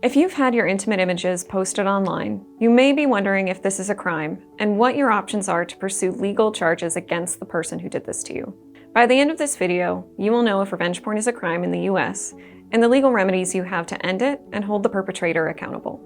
If you've had your intimate images posted online, you may be wondering if this is a crime and what your options are to pursue legal charges against the person who did this to you. By the end of this video, you will know if revenge porn is a crime in the US and the legal remedies you have to end it and hold the perpetrator accountable.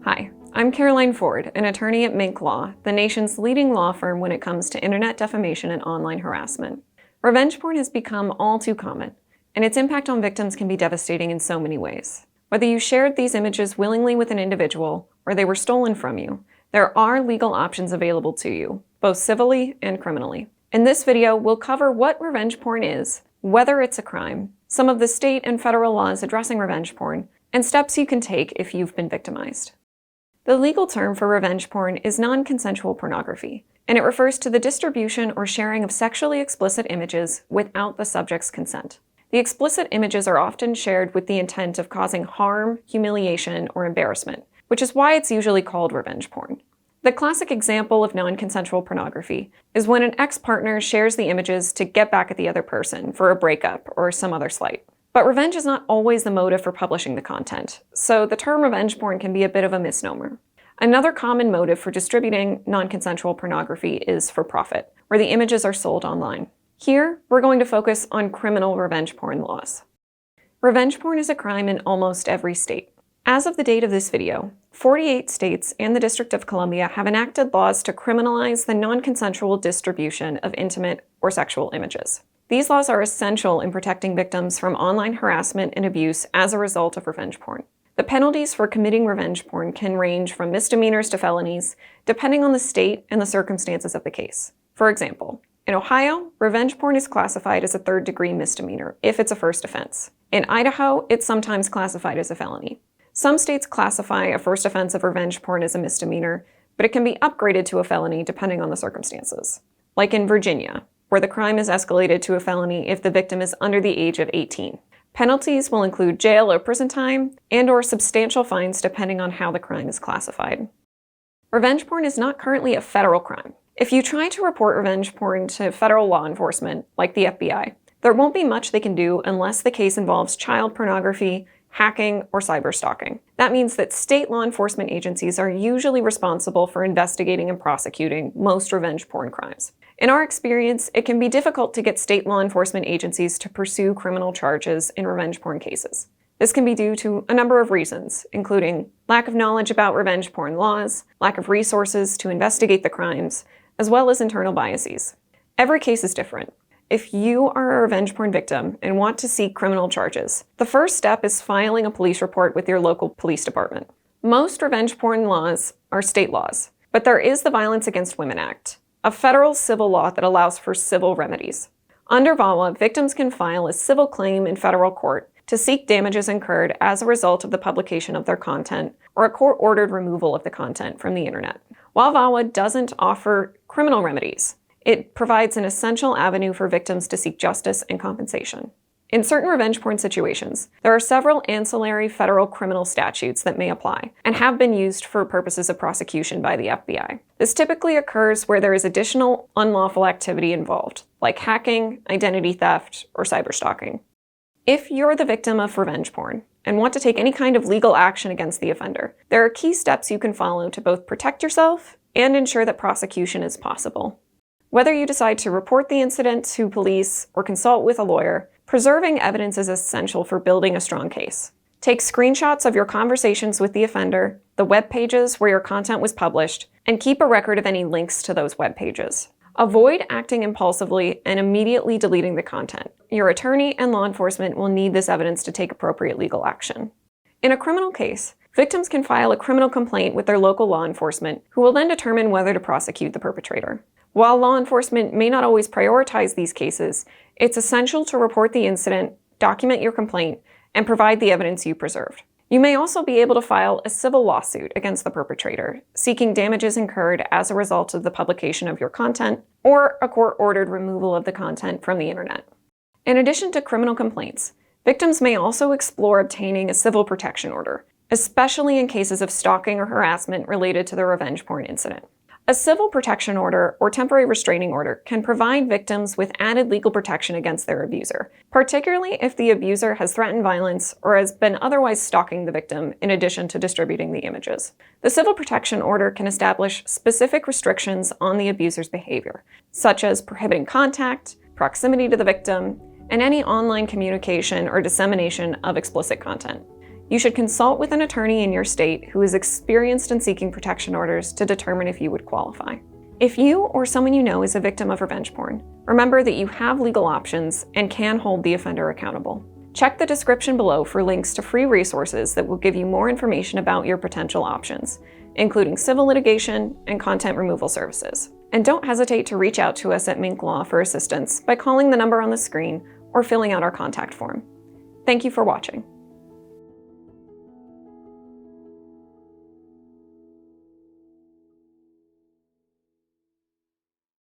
Hi, I'm Caroline Ford, an attorney at Minc Law, the nation's leading law firm when it comes to internet defamation and online harassment. Revenge porn has become all too common, and its impact on victims can be devastating in so many ways. Whether you shared these images willingly with an individual or they were stolen from you, there are legal options available to you, both civilly and criminally. In this video, we'll cover what revenge porn is, whether it's a crime, some of the state and federal laws addressing revenge porn, and steps you can take if you've been victimized. The legal term for revenge porn is non-consensual pornography, and it refers to the distribution or sharing of sexually explicit images without the subject's consent. The explicit images are often shared with the intent of causing harm, humiliation, or embarrassment, which is why it's usually called revenge porn. The classic example of non-consensual pornography is when an ex-partner shares the images to get back at the other person for a breakup or some other slight. But revenge is not always the motive for publishing the content, so the term revenge porn can be a bit of a misnomer. Another common motive for distributing non-consensual pornography is for profit, where the images are sold online. Here, we're going to focus on criminal revenge porn laws. Revenge porn is a crime in almost every state. As of the date of this video, 48 states and the District of Columbia have enacted laws to criminalize the non-consensual distribution of intimate or sexual images. These laws are essential in protecting victims from online harassment and abuse as a result of revenge porn. The penalties for committing revenge porn can range from misdemeanors to felonies, depending on the state and the circumstances of the case. For example, in Ohio, revenge porn is classified as a third-degree misdemeanor if it's a first offense. In Idaho, it's sometimes classified as a felony. Some states classify a first offense of revenge porn as a misdemeanor, but it can be upgraded to a felony depending on the circumstances. Like in Virginia, where the crime is escalated to a felony if the victim is under the age of 18. Penalties will include jail or prison time and/or substantial fines depending on how the crime is classified. Revenge porn is not currently a federal crime. If you try to report revenge porn to federal law enforcement, like the FBI, there won't be much they can do unless the case involves child pornography, hacking, or cyberstalking. That means that state law enforcement agencies are usually responsible for investigating and prosecuting most revenge porn crimes. In our experience, it can be difficult to get state law enforcement agencies to pursue criminal charges in revenge porn cases. This can be due to a number of reasons, including lack of knowledge about revenge porn laws, lack of resources to investigate the crimes, as well as internal biases. Every case is different. If you are a revenge porn victim and want to seek criminal charges, the first step is filing a police report with your local police department. Most revenge porn laws are state laws, but there is the Violence Against Women Act, a federal civil law that allows for civil remedies. Under VAWA, victims can file a civil claim in federal court to seek damages incurred as a result of the publication of their content or a court-ordered removal of the content from the internet. While VAWA doesn't offer criminal remedies, it provides an essential avenue for victims to seek justice and compensation. In certain revenge porn situations, there are several ancillary federal criminal statutes that may apply and have been used for purposes of prosecution by the FBI. This typically occurs where there is additional unlawful activity involved, like hacking, identity theft, or cyberstalking. If you're the victim of revenge porn and want to take any kind of legal action against the offender, there are key steps you can follow to both protect yourself and ensure that prosecution is possible. Whether you decide to report the incident to police or consult with a lawyer, preserving evidence is essential for building a strong case. Take screenshots of your conversations with the offender, the web pages where your content was published, and keep a record of any links to those web pages. Avoid acting impulsively and immediately deleting the content. Your attorney and law enforcement will need this evidence to take appropriate legal action. In a criminal case, victims can file a criminal complaint with their local law enforcement, who will then determine whether to prosecute the perpetrator. While law enforcement may not always prioritize these cases, it's essential to report the incident, document your complaint, and provide the evidence you preserved. You may also be able to file a civil lawsuit against the perpetrator, seeking damages incurred as a result of the publication of your content or a court-ordered removal of the content from the internet. In addition to criminal complaints, victims may also explore obtaining a civil protection order, especially in cases of stalking or harassment related to the revenge porn incident. A civil protection order or temporary restraining order can provide victims with added legal protection against their abuser, particularly if the abuser has threatened violence or has been otherwise stalking the victim in addition to distributing the images. The civil protection order can establish specific restrictions on the abuser's behavior, such as prohibiting contact, proximity to the victim, and any online communication or dissemination of explicit content. You should consult with an attorney in your state who is experienced in seeking protection orders to determine if you would qualify. If you or someone you know is a victim of revenge porn, remember that you have legal options and can hold the offender accountable. Check the description below for links to free resources that will give you more information about your potential options, including civil litigation and content removal services. And don't hesitate to reach out to us at Minc Law for assistance by calling the number on the screen or filling out our contact form. Thank you for watching.